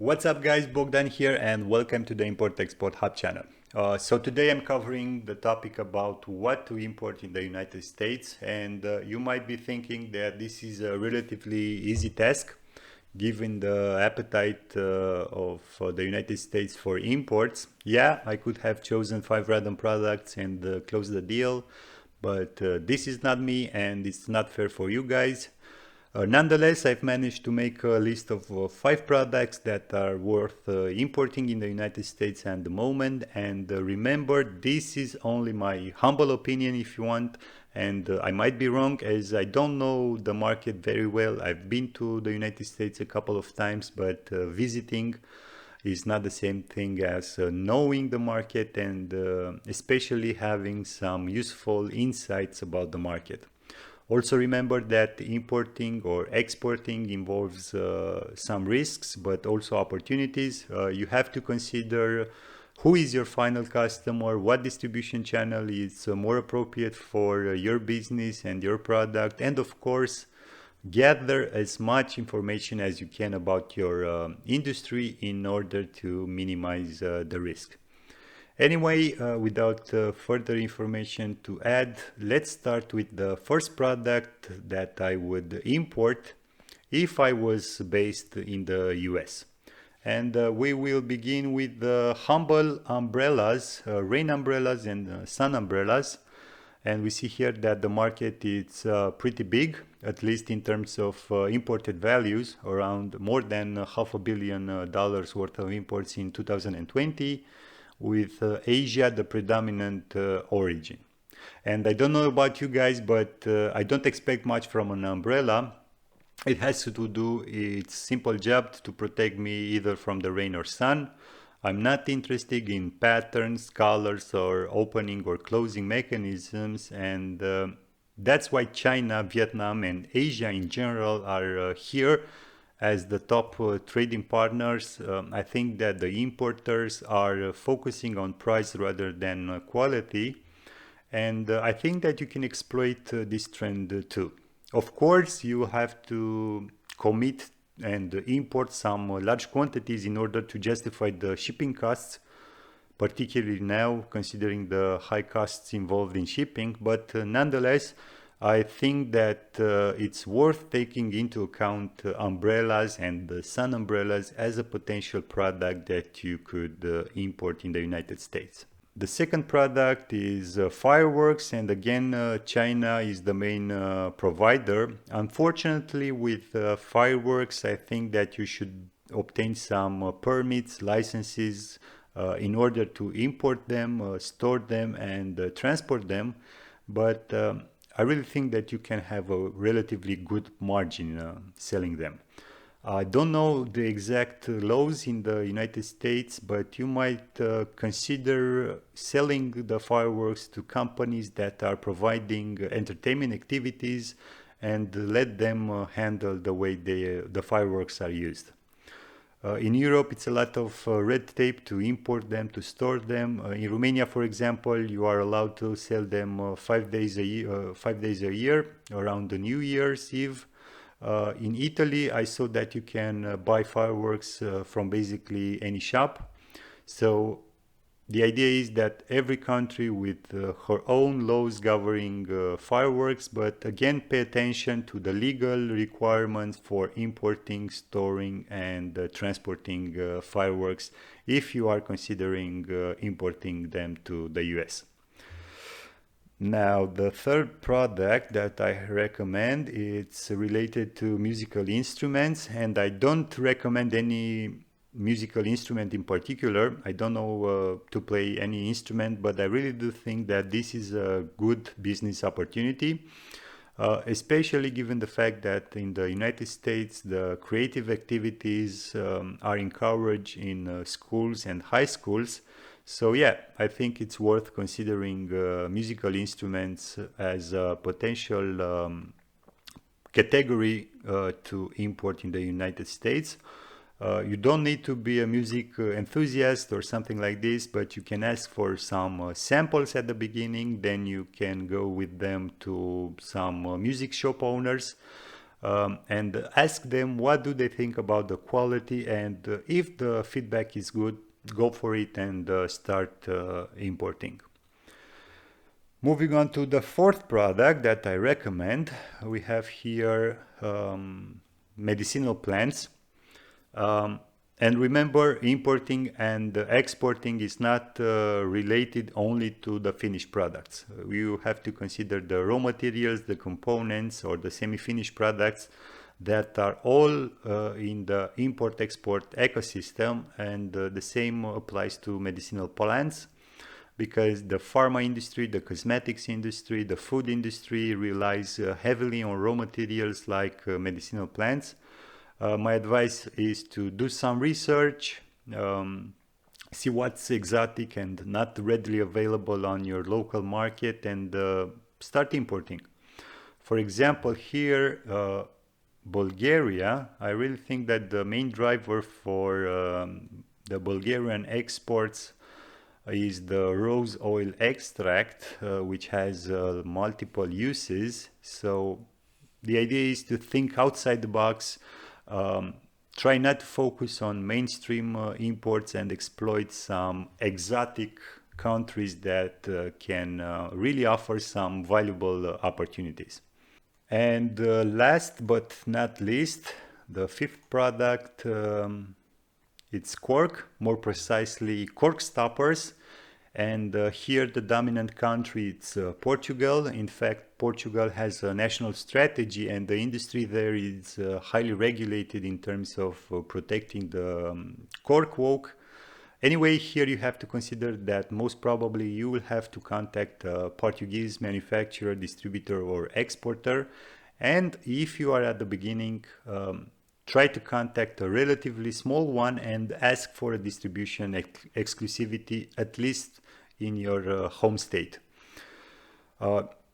What's up guys, Bogdan here and welcome to the Import-Export Hub channel. So today I'm covering the topic about what to import in the United States, and you might be thinking that this is a relatively easy task given the appetite of the United States for imports. Yeah, I could have chosen 5 random products and closed the deal, but this is not me and it's not fair for you guys. Nonetheless, I've managed to make a list of 5 products that are worth importing in the United States at the moment. And remember, this is only my humble opinion if you want. And I might be wrong as I don't know the market very well. I've been to the United States a couple of times, but visiting is not the same thing as knowing the market and especially having some useful insights about the market. Also remember that importing or exporting involves some risks, but also opportunities. You have to consider who is your final customer, what distribution channel is more appropriate for your business and your product, and of course, gather as much information as you can about your industry in order to minimize the risk. Anyway, without further information to add, let's start with the first product that I would import if I was based in the US. And we will begin with the humble umbrellas, rain umbrellas and sun umbrellas. And we see here that the market is pretty big, at least in terms of imported values, around more than $500 million worth of imports in 2020. With Asia the predominant origin. And I don't know about you guys, but I don't expect much from an umbrella. It has to do its simple job to protect me either from the rain or sun. I'm not interested in patterns, colors, or opening or closing mechanisms, and that's why China, Vietnam, and Asia in general are here as the top trading partners. I think that the importers are focusing on price rather than quality. And I think that you can exploit this trend too. Of course, you have to commit and import some large quantities in order to justify the shipping costs, particularly now considering the high costs involved in shipping. But nonetheless, I think that it's worth taking into account umbrellas and sun umbrellas as a potential product that you could import in the United States. The second product is fireworks, and again, China is the main provider. Unfortunately, with fireworks, I think that you should obtain some permits, licenses in order to import them, store them, and transport them. But I really think that you can have a relatively good margin selling them. I don't know the exact laws in the United States, but you might consider selling the fireworks to companies that are providing entertainment activities and let them handle the way the fireworks are used. In Europe, it's a lot of red tape to import them, to store them. In Romania, for example, you are allowed to sell them 5 days a year around the New Year's Eve. In Italy, I saw that you can buy fireworks from basically any shop. So the idea is that every country with her own laws governing fireworks, but again, pay attention to the legal requirements for importing, storing, and transporting fireworks if you are considering importing them to the US. Now, the third product that I recommend, it's related to musical instruments, and I don't recommend any musical instrument in particular. I don't know to play any instrument, but I really do think that this is a good business opportunity, especially given the fact that in the United States, the creative activities are encouraged in schools and high schools. So yeah, I think it's worth considering musical instruments as a potential category to import in the United States. You don't need to be a music enthusiast or something like this, but you can ask for some samples at the beginning. Then you can go with them to some music shop owners. and ask them what do they think about the quality, and if the feedback is good, go for it and start importing. Moving on to the fourth product that I recommend, we have here medicinal plants. And remember, importing and exporting is not related only to the finished products. You have to consider the raw materials, the components, or the semi-finished products that are all in the import-export ecosystem, and the same applies to medicinal plants, because the pharma industry, the cosmetics industry, the food industry relies heavily on raw materials like medicinal plants. My advice is to do some research, see what's exotic and not readily available on your local market, and start importing. For example, here, Bulgaria, I really think that the main driver for the Bulgarian exports is the rose oil extract, which has multiple uses. So the idea is to think outside the box. Try not to focus on mainstream imports and exploit some exotic countries that can really offer some valuable opportunities. And last but not least, the fifth product, it's cork, more precisely Corkstoppers. And here the dominant country, it's Portugal. In fact, Portugal has a national strategy, and the industry there is highly regulated in terms of protecting the cork walk. Anyway, here you have to consider that most probably you will have to contact a Portuguese manufacturer, distributor, or exporter. And if you are at the beginning, try to contact a relatively small one and ask for a distribution exclusivity, at least in your home state.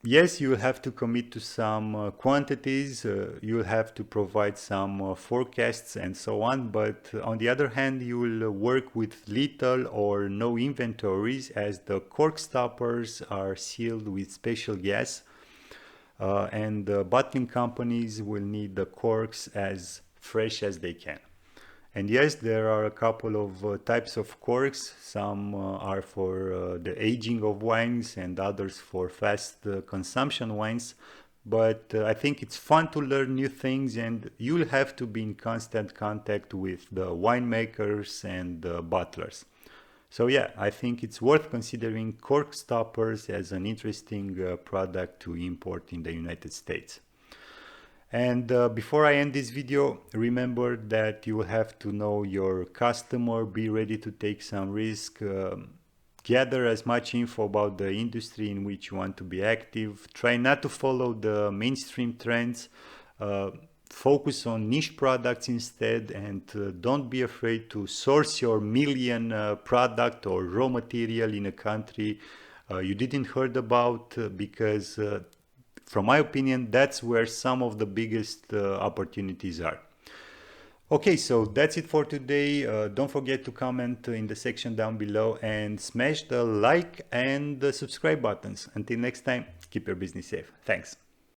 Yes, you will have to commit to some quantities, you will have to provide some forecasts and so on, but on the other hand, you will work with little or no inventories, as the cork stoppers are sealed with special gas, and the bottling companies will need the corks as fresh as they can. And yes, there are a couple of types of corks. Some are for the aging of wines and others for fast consumption wines. But I think it's fun to learn new things, and you'll have to be in constant contact with the winemakers and the bottlers. So yeah, I think it's worth considering cork stoppers as an interesting product to import in the United States. And before I end this video, remember that you will have to know your customer, be ready to take some risk, gather as much info about the industry in which you want to be active, try not to follow the mainstream trends, focus on niche products instead, and don't be afraid to source your million product or raw material in a country you didn't heard about, because from my opinion, that's where some of the biggest opportunities are. Okay, so that's it for today. Don't forget to comment in the section down below and smash the like and the subscribe buttons. Until next time, keep your business safe. Thanks.